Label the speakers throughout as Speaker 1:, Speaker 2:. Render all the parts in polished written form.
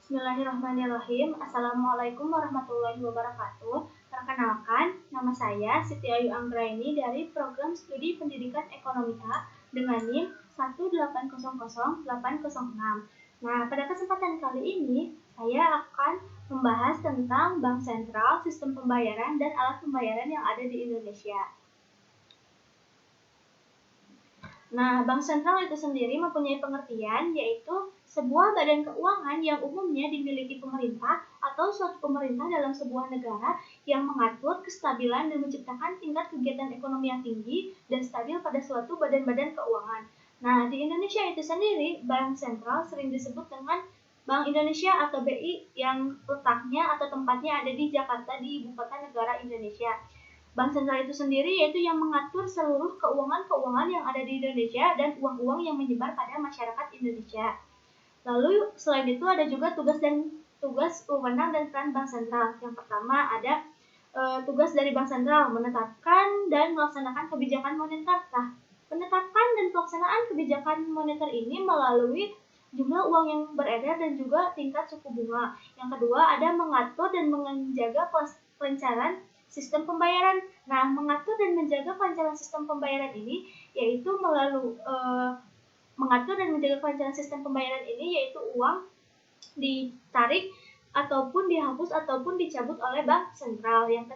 Speaker 1: Bismillahirrahmanirrahim. Assalamualaikum warahmatullahi wabarakatuh. Perkenalkan, nama saya Siti Ayu Anggraini dari Program Studi Pendidikan Ekonomika dengan NIM 1800806. Nah, pada kesempatan kali ini, saya akan membahas tentang bank sentral, sistem pembayaran, dan alat pembayaran yang ada di Indonesia. Nah, bank sentral itu sendiri mempunyai pengertian yaitu sebuah badan keuangan yang umumnya dimiliki pemerintah atau suatu pemerintah dalam sebuah negara yang mengatur kestabilan dan menciptakan tingkat kegiatan ekonomi yang tinggi dan stabil pada suatu badan-badan keuangan. Nah, di Indonesia itu sendiri, bank sentral sering disebut dengan Bank Indonesia atau BI yang letaknya atau tempatnya ada di Jakarta, di ibu kota negara Indonesia. Bank sentral itu sendiri yaitu yang mengatur seluruh keuangan-keuangan yang ada di Indonesia dan uang-uang yang menyebar pada masyarakat Indonesia. Lalu selain itu ada juga tugas, wewenang dan peran bank sentral. Yang pertama ada tugas dari bank sentral menetapkan dan melaksanakan kebijakan moneter. Nah, penetapan dan pelaksanaan kebijakan moneter ini melalui jumlah uang yang beredar dan juga tingkat suku bunga. Yang kedua ada mengatur dan menjaga kelancaran sistem pembayaran. Nah, mengatur dan menjaga kelancaran sistem pembayaran ini yaitu melalui mengatur dan menjaga kelancaran sistem pembayaran ini yaitu uang ditarik ataupun dihapus ataupun dicabut oleh bank sentral. Yang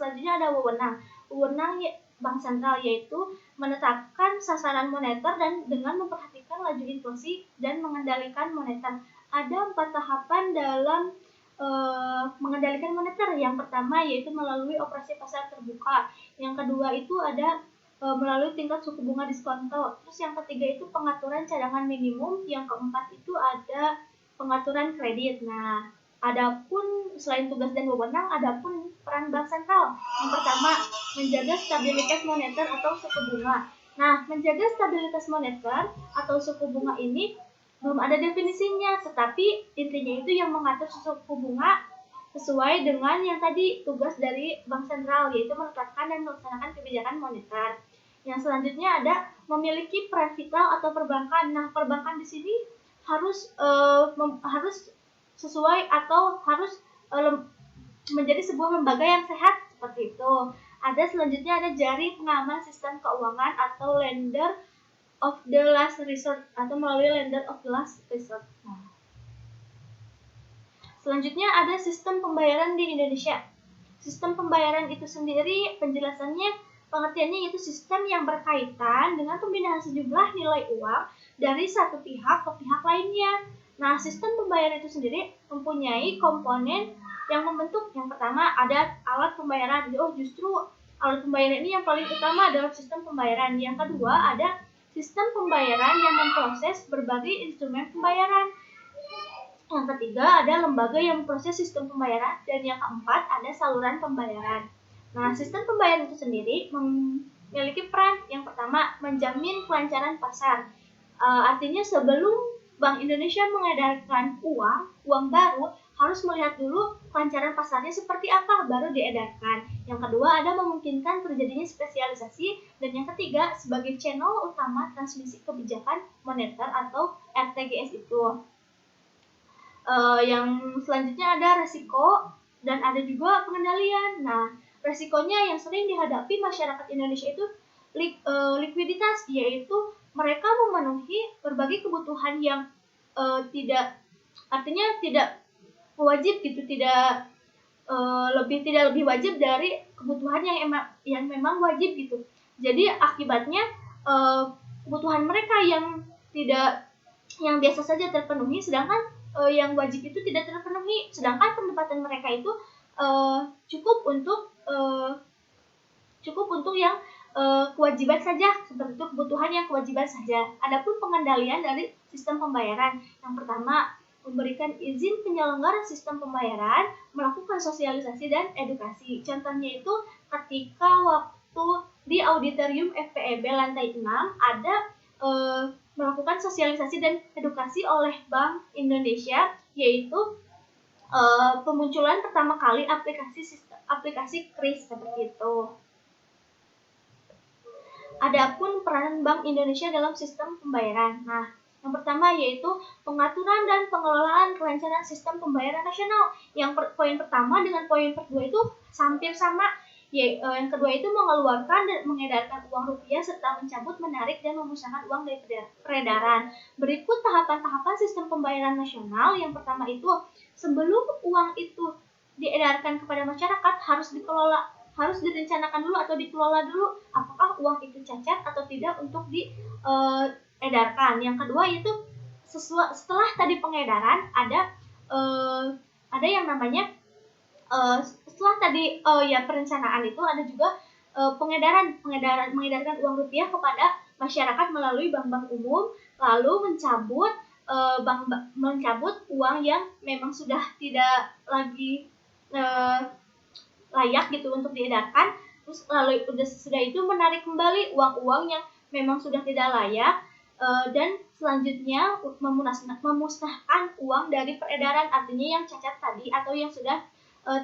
Speaker 1: selanjutnya ada wewenang. Wewenang bank sentral yaitu menetapkan sasaran moneter dan dengan memperhatikan laju inflasi dan mengendalikan moneter. Ada 4 tahapan dalam mengendalikan moneter. Yang pertama yaitu melalui operasi pasar terbuka. Yang kedua itu ada melalui tingkat suku bunga diskonto. Terus yang ketiga itu pengaturan cadangan minimum. Yang keempat itu ada pengaturan kredit. Nah, adapun selain tugas dan wewenang, adapun peran bank sentral. Yang pertama, menjaga stabilitas moneter atau suku bunga. Nah, menjaga stabilitas moneter atau suku bunga ini belum ada definisinya, tetapi intinya itu yang mengatur suku bunga sesuai dengan yang tadi tugas dari bank sentral, yaitu menetapkan dan melaksanakan kebijakan moneter. Yang selanjutnya ada memiliki peran vital atau perbankan. Nah, perbankan di sini harus sesuai atau harus menjadi sebuah lembaga yang sehat seperti itu. Ada selanjutnya ada jari pengaman sistem keuangan atau lender of the last resort atau melalui lender of the last resort. Nah, selanjutnya ada sistem pembayaran di Indonesia. Sistem pembayaran itu sendiri penjelasannya, pengertiannya yaitu sistem yang berkaitan dengan pemindahan sejumlah nilai uang dari satu pihak ke pihak lainnya. Nah, sistem pembayaran itu sendiri mempunyai komponen yang membentuk. Yang pertama ada alat pembayaran. Justru alat pembayaran ini yang paling utama adalah sistem pembayaran. Yang kedua ada sistem pembayaran yang memproses berbagai instrumen pembayaran. Yang ketiga ada lembaga yang memproses sistem pembayaran. Dan yang keempat ada saluran pembayaran. Nah, sistem pembayaran itu sendiri memiliki peran. Yang pertama, menjamin kelancaran pasar. Artinya sebelum Bank Indonesia mengedarkan uang baru, harus melihat dulu kelancaran pasarnya seperti apa, baru diedarkan. Yang kedua, ada memungkinkan terjadinya spesialisasi. Dan yang ketiga, sebagai channel utama transmisi kebijakan moneter atau RTGS itu. Yang selanjutnya ada resiko dan ada juga pengendalian. Nah, resikonya yang sering dihadapi masyarakat Indonesia itu likuiditas, yaitu mereka memenuhi berbagai kebutuhan yang tidak wajib gitu, tidak lebih wajib dari kebutuhan yang memang wajib gitu. Jadi akibatnya kebutuhan mereka yang biasa saja terpenuhi, sedangkan yang wajib itu tidak terpenuhi, sedangkan pendapatan mereka itu cukup untuk yang kewajiban saja, seperti itu kebutuhan yang kewajiban saja. Adapun pengendalian dari sistem pembayaran, yang pertama memberikan izin penyelenggara sistem pembayaran melakukan sosialisasi dan edukasi. Contohnya itu ketika waktu di auditorium FPEB lantai 6 ada melakukan sosialisasi dan edukasi oleh Bank Indonesia, yaitu pemunculan pertama kali aplikasi KRIS seperti itu. Adapun peran Bank Indonesia dalam sistem pembayaran. Nah, Yang pertama yaitu pengaturan dan pengelolaan kelancaran sistem pembayaran nasional. Poin pertama dengan poin kedua itu hampir sama. Yang kedua itu mengeluarkan dan mengedarkan uang rupiah serta mencabut, menarik, dan memusnahkan uang dari peredaran. Berikut tahapan-tahapan sistem pembayaran nasional. Yang pertama itu sebelum uang itu diedarkan kepada masyarakat harus direncanakan dulu atau dikelola dulu apakah uang itu cacat atau tidak untuk diedarkan. Yang kedua yaitu setelah tadi pengedaran ada yang namanya setelah tadi perencanaan itu ada juga mengedarkan uang rupiah kepada masyarakat melalui bank-bank umum, lalu mencabut uang yang memang sudah tidak lagi layak gitu untuk diedarkan. Terus lalu sudah itu menarik kembali uang-uang yang memang sudah tidak layak, dan selanjutnya memusnahkan uang dari peredaran, artinya yang cacat tadi atau yang sudah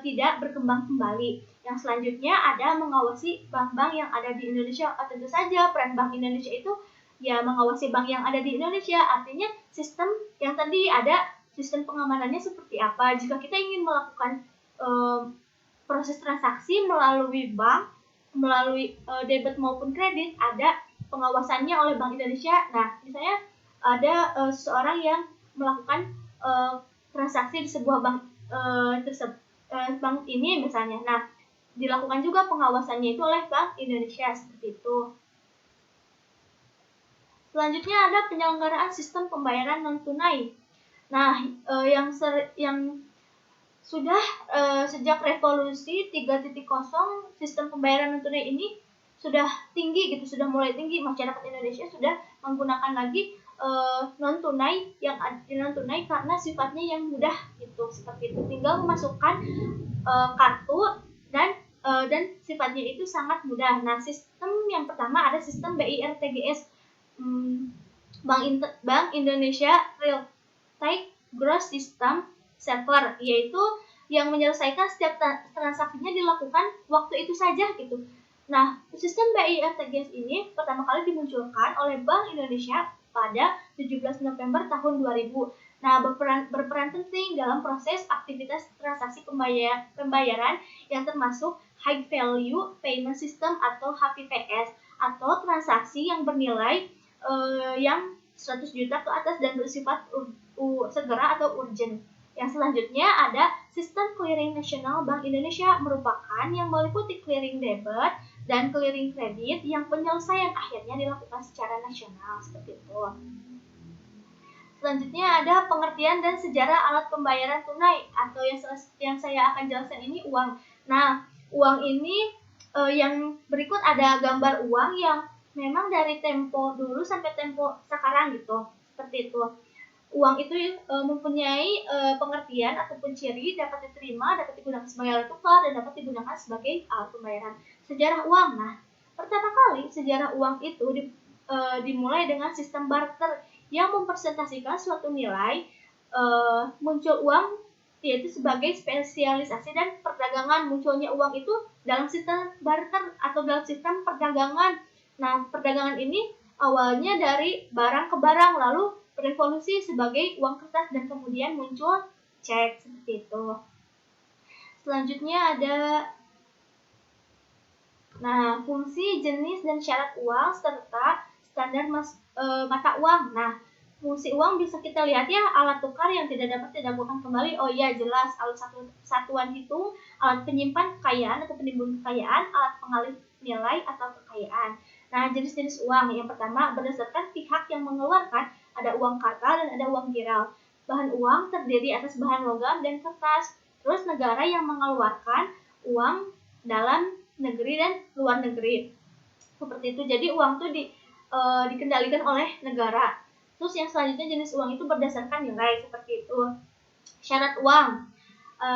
Speaker 1: tidak berkembang kembali. Yang selanjutnya ada mengawasi bank-bank yang ada di Indonesia. Tentu saja peran Bank Indonesia itu ya mengawasi bank yang ada di Indonesia, artinya sistem yang tadi ada sistem pengamanannya seperti apa. Jika kita ingin melakukan proses transaksi melalui bank, melalui debit maupun kredit, ada pengawasannya oleh Bank Indonesia. Nah, misalnya ada seseorang yang melakukan transaksi di sebuah bank bank ini misalnya. Nah, dilakukan juga pengawasannya itu oleh Bank Indonesia seperti itu. Selanjutnya ada penyelenggaraan sistem pembayaran non tunai. Nah, yang sudah sejak revolusi 3.0 sistem pembayaran non tunai ini sudah tinggi gitu, sudah mulai tinggi. Masyarakat Indonesia sudah menggunakan lagi non tunai karena sifatnya yang mudah gitu, seperti itu. Tinggal memasukkan kartu dan sifatnya itu sangat mudah. Nah, sistem yang pertama ada sistem BIRTGS, Bank Indonesia Real Time Gross System Server, yaitu yang menyelesaikan setiap transaksinya dilakukan waktu itu saja gitu. Nah, sistem BIRTGS ini pertama kali dimunculkan oleh Bank Indonesia pada 17 November tahun 2000. Nah, berperan penting dalam proses aktivitas transaksi pembayaran yang termasuk High Value Payment System atau HVPS, atau transaksi yang bernilai yang 100 juta ke atas dan bersifat segera atau urgent. Yang selanjutnya ada sistem clearing nasional Bank Indonesia, merupakan yang meliputi clearing debit dan clearing kredit yang penyelesaian akhirnya dilakukan secara nasional seperti itu. Selanjutnya ada pengertian dan sejarah alat pembayaran tunai, atau yang saya akan jelaskan ini uang. Nah, uang ini yang berikut ada gambar uang yang memang dari tempo dulu sampai tempo sekarang gitu, seperti itu. Uang itu mempunyai pengertian ataupun ciri, dapat diterima, dapat digunakan sebagai alat tukar, dan dapat digunakan sebagai alat pembayaran. Sejarah uang. Nah, pertama kali sejarah uang itu dimulai dengan sistem barter yang mempresentasikan suatu nilai. Muncul uang yaitu sebagai spesialisasi dan perdagangan. Munculnya uang itu dalam sistem barter atau dalam sistem perdagangan. Nah, perdagangan ini awalnya dari barang ke barang, lalu berevolusi sebagai uang kertas dan kemudian muncul cek seperti itu. Selanjutnya ada fungsi, jenis, dan syarat uang serta standar mata uang. Nah, fungsi uang bisa kita lihat ya, alat tukar yang tidak dapat didapatkan kembali. Oh iya, jelas, alat satuan hitung, alat penyimpan kekayaan atau penimbun kekayaan, alat pengalih nilai atau kekayaan. Nah, jenis-jenis uang yang pertama berdasarkan pihak yang mengeluarkan, ada uang kartal dan ada uang giral. Bahan uang terdiri atas bahan logam dan kertas. Terus negara yang mengeluarkan uang dalam negeri dan luar negeri. Seperti itu. Jadi uang itu dikendalikan oleh negara. Terus yang selanjutnya jenis uang itu berdasarkan nilai, seperti itu. Syarat uang.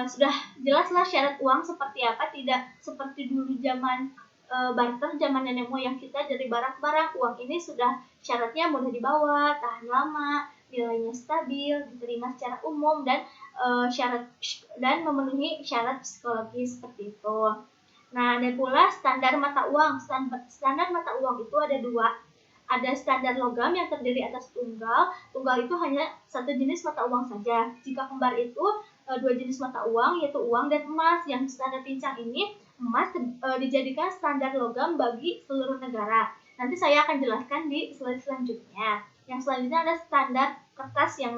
Speaker 1: Sudah jelaslah syarat uang seperti apa, tidak seperti dulu zaman barter, zaman nenek moyang kita dari barang ke barang. Uang ini sudah syaratnya mudah dibawa, tahan lama, nilainya stabil, diterima secara umum, dan memenuhi syarat psikologis seperti itu. Nah, ada pula standar mata uang. Standar mata uang itu ada dua. ada standar logam yang terdiri atas tunggal. Tunggal itu hanya satu jenis mata uang saja. Jika kembar itu dua jenis mata uang, yaitu uang dan emas. Yang standar pincang ini, emas dijadikan standar logam bagi seluruh negara. Nanti saya akan jelaskan di slide selanjutnya. Yang selanjutnya ada standar kertas yang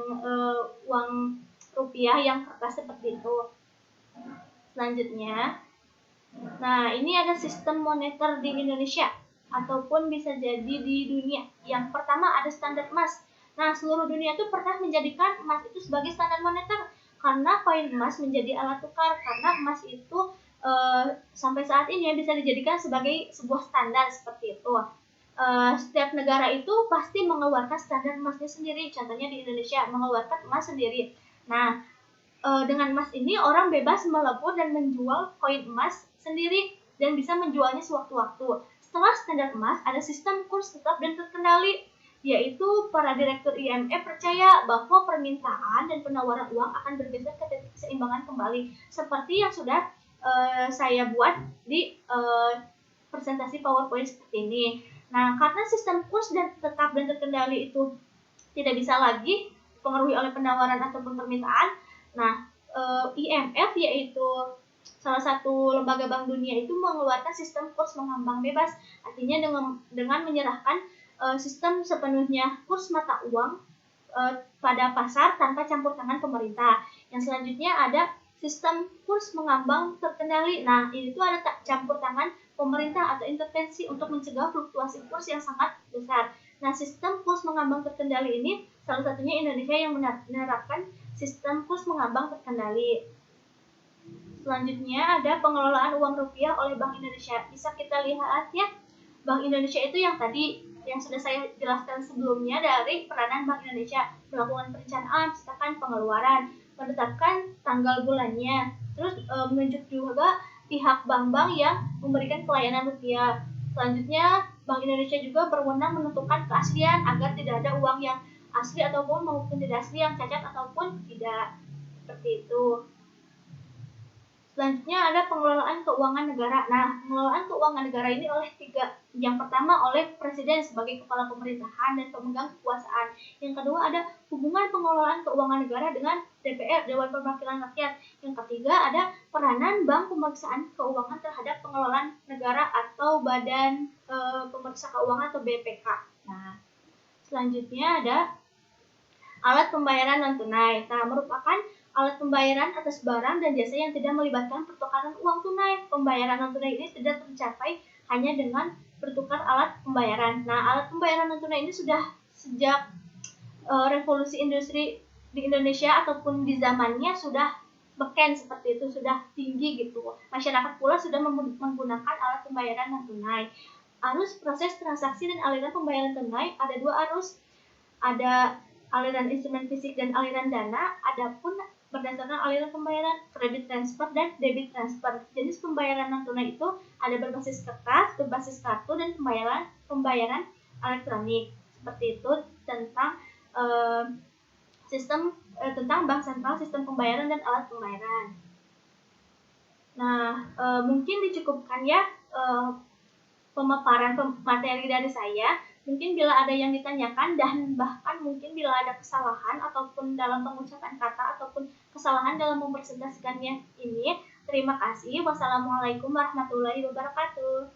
Speaker 1: uang rupiah yang kertas seperti itu. Selanjutnya, nah ini ada sistem moneter di Indonesia ataupun bisa jadi di dunia. Yang pertama ada standar emas. Nah, seluruh dunia itu pernah menjadikan emas itu sebagai standar moneter karena koin emas menjadi alat tukar, karena emas itu sampai saat ini bisa dijadikan sebagai sebuah standar seperti itu. Setiap negara itu pasti mengeluarkan standar emasnya sendiri. Contohnya di Indonesia mengeluarkan emas sendiri. Nah, dengan emas ini orang bebas melebur dan menjual koin emas sendiri dan bisa menjualnya sewaktu-waktu. Setelah standar emas, ada sistem kurs tetap dan terkendali, yaitu para direktur IMF percaya bahwa permintaan dan penawaran uang akan bergeser ke titik keseimbangan kembali, seperti yang sudah saya buat di presentasi PowerPoint seperti ini. Nah, karena sistem kurs dan tetap dan terkendali itu tidak bisa lagi dipengaruhi oleh penawaran ataupun permintaan, nah IMF yaitu salah satu lembaga bank dunia itu mengeluarkan sistem kurs mengambang bebas, artinya dengan menyerahkan sistem sepenuhnya kurs mata uang pada pasar tanpa campur tangan pemerintah. Yang selanjutnya ada sistem kurs mengambang terkendali. Nah, ini tuh ada campur tangan pemerintah atau intervensi untuk mencegah fluktuasi kurs yang sangat besar. Nah, sistem kurs mengambang terkendali ini salah satunya Indonesia yang menerapkan sistem kurs mengambang terkendali. Selanjutnya ada pengelolaan uang rupiah oleh Bank Indonesia. Bisa kita lihat ya, Bank Indonesia itu yang tadi yang sudah saya jelaskan sebelumnya dari peranan Bank Indonesia melakukan perencanaan, misalkan pengeluaran, menetapkan tanggal bulannya, terus menunjuk juga pihak bank-bank yang memberikan pelayanan rupiah. Selanjutnya, Bank Indonesia juga berwenang menentukan keaslian agar tidak ada uang yang asli ataupun maupun tidak asli yang cacat ataupun tidak, seperti itu. Selanjutnya ada pengelolaan keuangan negara. Nah, pengelolaan keuangan negara ini oleh tiga. Yang pertama oleh Presiden sebagai kepala pemerintahan dan pemegang kekuasaan. Yang kedua ada hubungan pengelolaan keuangan negara dengan DPR, Dewan Perwakilan Rakyat. Yang ketiga ada peranan Bank Pemeriksaan Keuangan terhadap pengelolaan negara atau Badan Pemeriksa Keuangan atau BPK. Nah, selanjutnya ada alat pembayaran non tunai. Nah, merupakan alat pembayaran atas barang dan jasa yang tidak melibatkan pertukaran uang tunai. Pembayaran non tunai ini tidak tercapai hanya dengan bertukar alat pembayaran. Nah, alat pembayaran non tunai ini sudah sejak revolusi industri di Indonesia ataupun di zamannya sudah beken seperti itu, sudah tinggi gitu. Masyarakat pula sudah menggunakan alat pembayaran non tunai. Arus proses transaksi dan aliran pembayaran tunai ada dua arus. Ada aliran instrumen fisik dan aliran dana. Adapun berdasarkan aliran pembayaran kredit transfer dan debit transfer. Jenis pembayaran non tunai itu ada berbasis kertas, berbasis kartu, dan pembayaran elektronik. Seperti itu tentang tentang bank sentral, sistem pembayaran dan alat pembayaran. Nah, mungkin dicukupkan ya pemaparan materi dari saya. Mungkin bila ada yang ditanyakan dan bahkan mungkin bila ada kesalahan ataupun dalam pengucapan kata ataupun kesalahan dalam mempresentasikannya ini, terima kasih. Wassalamualaikum warahmatullahi wabarakatuh.